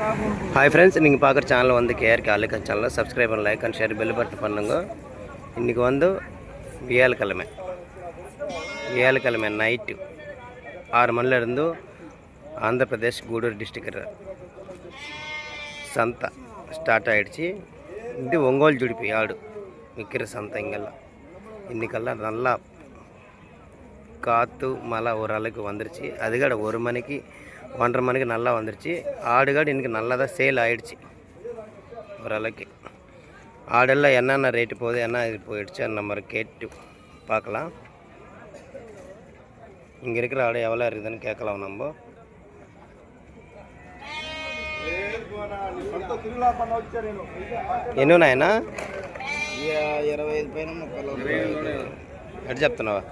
Hi friends, நீங்கள் பார்க்குற channel வந்து கேஆர்கே ஆளுக்க சேனலை சப்ஸ்கிரைப் பண்ண, like and share bell button பண்ணுங்க. இன்றைக்கி வந்து வியாழக்கிழமை நைட்டு 6 மணிலேருந்து ஆந்திர பிரதேஷ் கூடூர் டிஸ்ட்ரிக்ட் சந்தை ஸ்டார்ட் ஆகிடுச்சு. இது ஒங்கோல் ஜுடிப்பி ஆடு விற்கிற சந்தை. இங்கெல்லாம் இன்றைக்கெல்லாம் நல்லா காற்று மழை ஓரளவுக்கு வந்துருச்சு. அதுக்காட 1 மணிக்கு 1:30 மணிக்கு நல்லா வந்துருச்சு. ஆடுகாடு இன்றைக்கி நல்லா தான் சேல் ஆகிடுச்சு. ஓரளவுக்கு ஆடெல்லாம் என்னென்ன ரேட்டு போகுது, என்ன இது போயிடுச்சு நம்ம கேட்டு பார்க்கலாம். இங்கே இருக்கிற ஆடு எவ்வளோ இருக்குதுன்னு கேட்கலாம் நம்ம. ఎన్నున్నా ఆయన 25 పైన 30 ఎటు చెప్తున్నావా?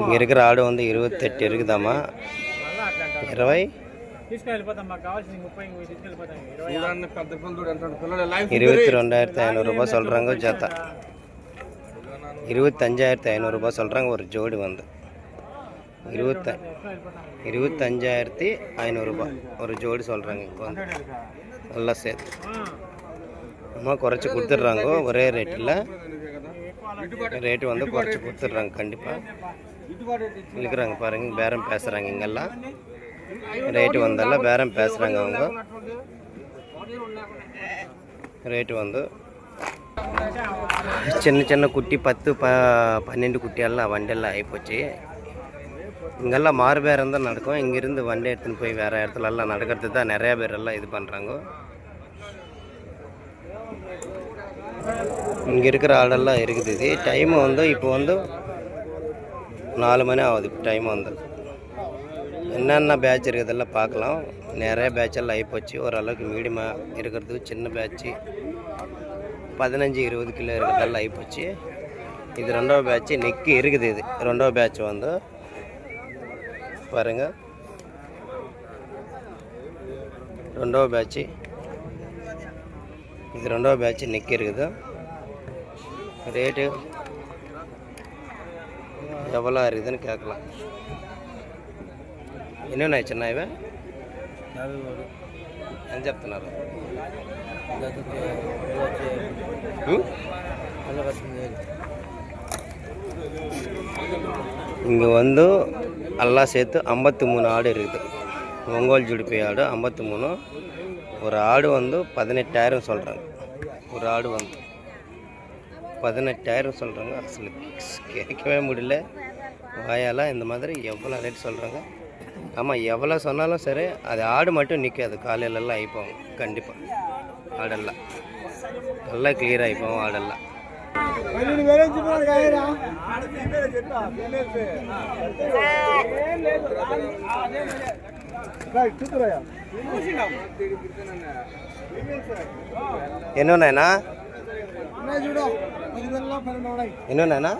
இங்கே இருக்கிற ஆடு வந்து 28 இருக்குதாம்மா. 20 22,500 ரூபாய் சொல்கிறாங்க. ஜாத்தா 25,500 ரூபாய் சொல்கிறாங்க. ஒரு ஜோடி வந்து 25,500 ரூபாய் ஒரு ஜோடி சொல்கிறாங்க. இப்போ வந்து நல்லா சேர்த்து அம்மா குறைச்சி கொடுத்துட்றாங்க. ஒரே ரேட்டில் ரேட்டு வந்து குறைச்சி கொடுத்துட்றாங்க. கண்டிப்பாக இருக்கிறாங்க பாருங்கள், பேரம் பேசுகிறாங்க. இங்கெல்லாம் ரேட்டு வந்தாலும் பேரம் பேசுகிறாங்க. அவங்க ரேட்டு வந்து சின்ன சின்ன குட்டி 10-12 குட்டியெல்லாம் வண்டியெல்லாம் ஆகிப்போச்சு. இங்கெல்லாம் மாறு பேரம் தான் நடக்கும். இங்கேருந்து வண்டி எடுத்துன்னு போய் வேறு இடத்துலலாம் நடக்கிறது தான் நிறையா பேரெல்லாம் இது பண்ணுறாங்க. இங்கே இருக்கிற ஆடெல்லாம் இருக்குது. இது டைமு வந்து இப்போ வந்து 4 மணி ஆகுது. டைம் வந்து என்னென்ன பேட்ச் இருக்கிறதெல்லாம் பார்க்கலாம். நிறைய பேட்செல்லாம் ஆகிப்போச்சு. ஓரளவுக்கு மீடியமாக இருக்கிறதுக்கு சின்ன பேட்ச்சு 15-20 கிலோ இருக்கிறதெல்லாம் ஆகிப்போச்சு. இது 2வது பேட்ச்சு நெக்கு இருக்குது. இது 2வது பேட்ச் வந்து பாருங்கள். 2வது பேட்ச்சு இது 2வது பேட்ச்சு நெக்கு இருக்குது. ரேட்டு எவ்வளோ இருக்குதுன்னு கேட்கலாம். என்னென்ன చిన్న ఇవే అని చెప్తున్నారు. இங்கே வந்து எல்லாம் சேர்த்து 53 ஆடு இருக்குது. ஒங்கோல் ஜுடிப்பி ஆடு 53. ஒரு ஆடு வந்து 18,000 சொல்கிறாங்க. ஒரு ஆடு வந்து 18,000 சொல்கிறாங்க. அசல் கேட்கவே முடியல வாயால். இந்த மாதிரி எவ்வளோ ரேட் சொல்கிறாங்க. ஆமாம், எவ்வளோ சொன்னாலும் சரி, அது ஆடு மட்டும் நிற்காது. காலையிலலாம் ஆகிப்போம். கண்டிப்பாக ஆடெல்லாம் நல்லா கிளியர் ஆகிப்போம். ஆடெல்லாம் ఎన్నున్నాయినా ఎన్నున్నాయినా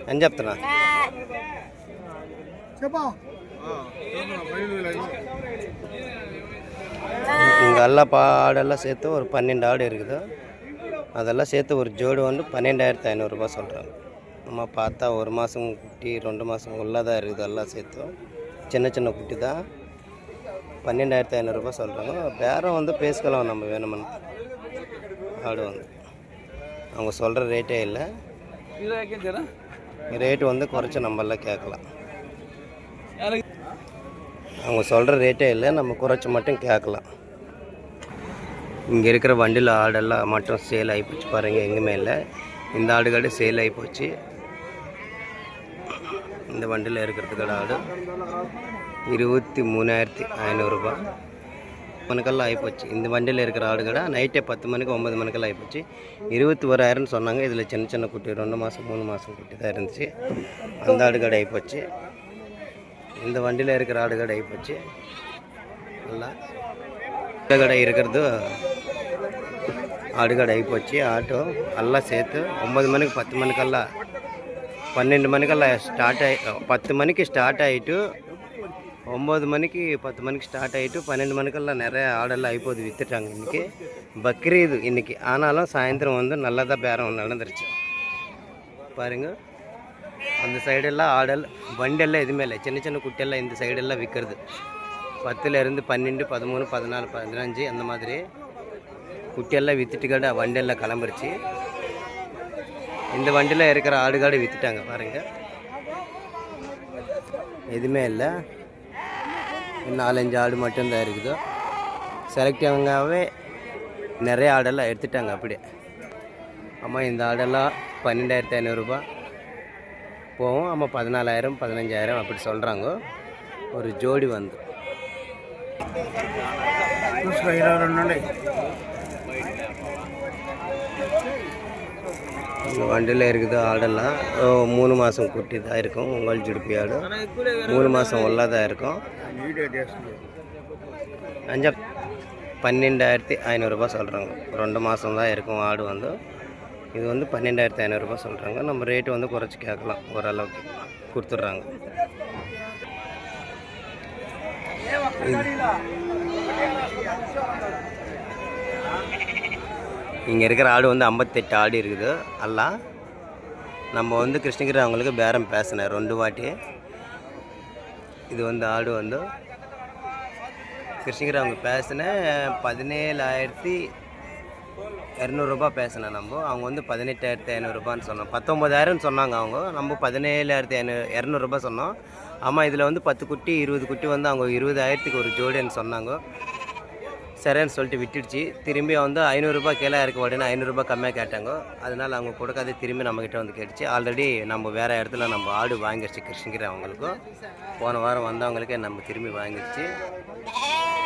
అని చెప్తున్నా. இங்கே எல்லாம் ஆடெல்லாம் சேர்த்து ஒரு 12 ஆடு இருக்குது. அதெல்லாம் சேர்த்து ஒரு ஜோடு வந்து 12,500 ரூபாய் சொல்கிறாங்க. நம்ம பார்த்தா 1 மாதம் குட்டி 2 மாதம் உள்ளதாக இருக்குது. எல்லாம் சேர்த்து சின்ன சின்ன குட்டி தான். 12,500 ரூபாய் சொல்கிறாங்க. பேரம் வந்து பேசிக்கலாம் நம்ம வேணுமென்னு. ஆடு வந்து அவங்க சொல்கிற ரேட்டே இல்லை. ரேட்டு வந்து குறைச்சி நம்மளாம் கேட்கலாம். அவங்க சொல்கிற ரேட்டே இல்லை, நம்ம குறைச்சி மட்டும் கேட்கலாம். இங்கே இருக்கிற வண்டியில் ஆடெல்லாம் மட்டும் சேல் ஆகிப்போச்சு பாருங்கள். எங்கேயுமே இல்லை. இந்த ஆடுகாடு சேல் ஆகிப்போச்சு. இந்த வண்டியில் இருக்கிறதுக்கான ஆடு 23,500 ரூபாய் மணிக்கெல்லாம் ஆகிப்போச்சு. இந்த வண்டியில் இருக்கிற ஆடுகடை நைட்டே 10 மணிக்கு 9 மணிக்கெல்லாம் ஆகிப்போச்சு. 21,000 சொன்னாங்க. இதில் சின்ன சின்ன குட்டி 2 மாதம் 3 மாதம் குட்டி தான் இருந்துச்சு. அந்த ஆடுகடை ஆகிப்போச்சு. இந்த வண்டியில் இருக்கிற ஆடுகடை ஆகிப்போச்சு. நல்லா ஆடுகடை இருக்கிறது ஆடுகடை ஆகிப்போச்சு. ஆட்டோ எல்லாம் சேர்த்து 9 மணிக்கு 10 மணிக்கெல்லாம் 12 மணிக்கெல்லாம் ஸ்டார்ட் 10 மணிக்கு ஸ்டார்ட் ஆகிட்டு 9 மணிக்கு 10 மணிக்கு ஸ்டார்ட் ஆகிட்டு 12 மணிக்கெல்லாம் நிறைய ஆடெல்லாம் ஆகிப்போது விற்றுட்டாங்க. இன்றைக்கி பக்ரீது இன்றைக்கி. ஆனாலும் சாயந்தரம் வந்து நல்லா தான் பேரம் நடந்துருச்சு பாருங்கள். அந்த சைடெல்லாம் ஆடெல்லாம் வண்டெல்லாம் எதுவுமே இல்லை. சின்ன சின்ன குட்டியெல்லாம் இந்த சைடெல்லாம் விற்கிறது 10லேருந்து 12, 13, 14, 15 அந்த மாதிரி குட்டியெல்லாம் விற்றுட்டு கடை வண்டெல்லாம் கிளம்பிருச்சு. இந்த வண்டியில் இருக்கிற ஆடுகாடு விற்றுட்டாங்க பாருங்கள். எதுவுமே இல்லை, 4-5 ஆடு மட்டும்தான் இருக்குது. செலக்டிவாகவே நிறைய ஆடெல்லாம் எடுத்துட்டாங்க அப்படியே. ஆமாம், இந்த ஆடெல்லாம் 12,500 ரூபா போகும். ஆமாம், 14,000 15,000 அப்படி சொல்கிறாங்க ஒரு ஜோடி வந்து. இந்த வண்டியில் இருக்குது ஆடெல்லாம் 3 மாதம் குட்டி தான் இருக்கும். உங்கள் ஜுடுப்பி ஆடு 3 மாதம் உள்ளதாக இருக்கும். 12,500 ரூபா சொல்கிறாங்க. 2 மாதம் தான் இருக்கும் ஆடு வந்து. இது வந்து 12,500 ரூபா சொல்கிறாங்க. நம்ம ரேட்டு வந்து குறைச்சி கேட்கலாம், ஓரளவுக்கு கொடுத்துட்றாங்க. இங்கே இருக்கிற ஆடு வந்து 58 ஆடு இருக்குது எல்லாம். நம்ம வந்து கிருஷ்ணகிரி அவங்களுக்கு பேரம் பேசினேன் 2 வாட்டி. இது வந்து ஆடு வந்து கிருஷ்ணகிரி அவங்க பேசினேன் 17,200 ரூபா பேசினேன் நம்ம. அவங்க வந்து 18,500 ரூபான்னு சொன்னோம். 19,000 சொன்னாங்க அவங்க. நம்ம 17,200 ரூபா சொன்னோம். ஆமாம், இதில் வந்து 10 குட்டி 20 குட்டி வந்து அவங்க 20,000க்கு ஒரு ஜோடின்னு சொன்னாங்க. சரின்னு சொல்லிட்டு விட்டுடுச்சு. திரும்பி வந்து 500 ரூபா கீழே இருக்க உடனே 500 ரூபா கம்மியாக கேட்டாங்க. அதனால் அவங்க கொடுக்காத திரும்பி நம்மக்கிட்ட வந்து கேட்டுச்சு. ஆல்ரெடி நம்ம வேறு இடத்துல நம்ம ஆடு வாங்கிடுச்சு கிருஷ்ணகிரி அவங்களுக்கும். போன வாரம் வந்தவங்களுக்கே நம்ம திரும்பி வாங்கிடுச்சு.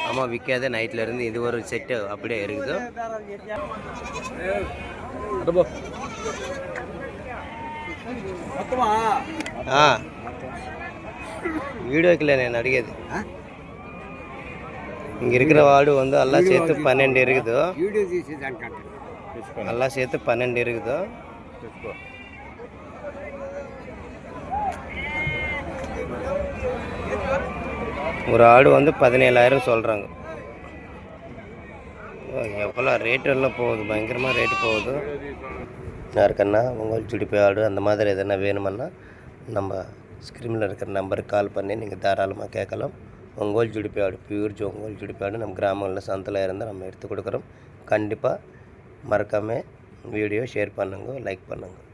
ஆமாம், விற்காத நைட்லேருந்து இது ஒரு செட்டு அப்படியே இருக்குது. வீடியோக்கில் நான் நடிக்கிறது. இங்கே இருக்கிற ஆடு வந்து எல்லாம் சேர்த்து 12 இருக்குது. எல்லாம் சேர்த்து 12 இருக்குது. ஒரு ஆடு வந்து 17,000 சொல்கிறாங்க. எவ்வளோ ரேட்டெல்லாம் போகுது, பயங்கரமாக ரேட்டு போகுது. யாருக்கன்னா உங்கள் ஜுடிப்பி ஆடு அந்த மாதிரி எதனா வேணுமன்னா நம்ம ஸ்க்ரீனில் இருக்கிற நம்பருக்கு கால் பண்ணி நீங்கள் தாராளமாக கேட்கலாம். ஒங்கோல் ஜுடிப்பி ஆடு, பியூர் ஒங்கோல் ஜுடிப்பி ஆடு நம்ம கிராமங்களில் சந்தில் இருந்தால் நம்ம எடுத்து கொடுக்குறோம். கண்டிப்பாக மறக்காமல் வீடியோ ஷேர் பண்ணுங்க, லைக் பண்ணுங்கள்.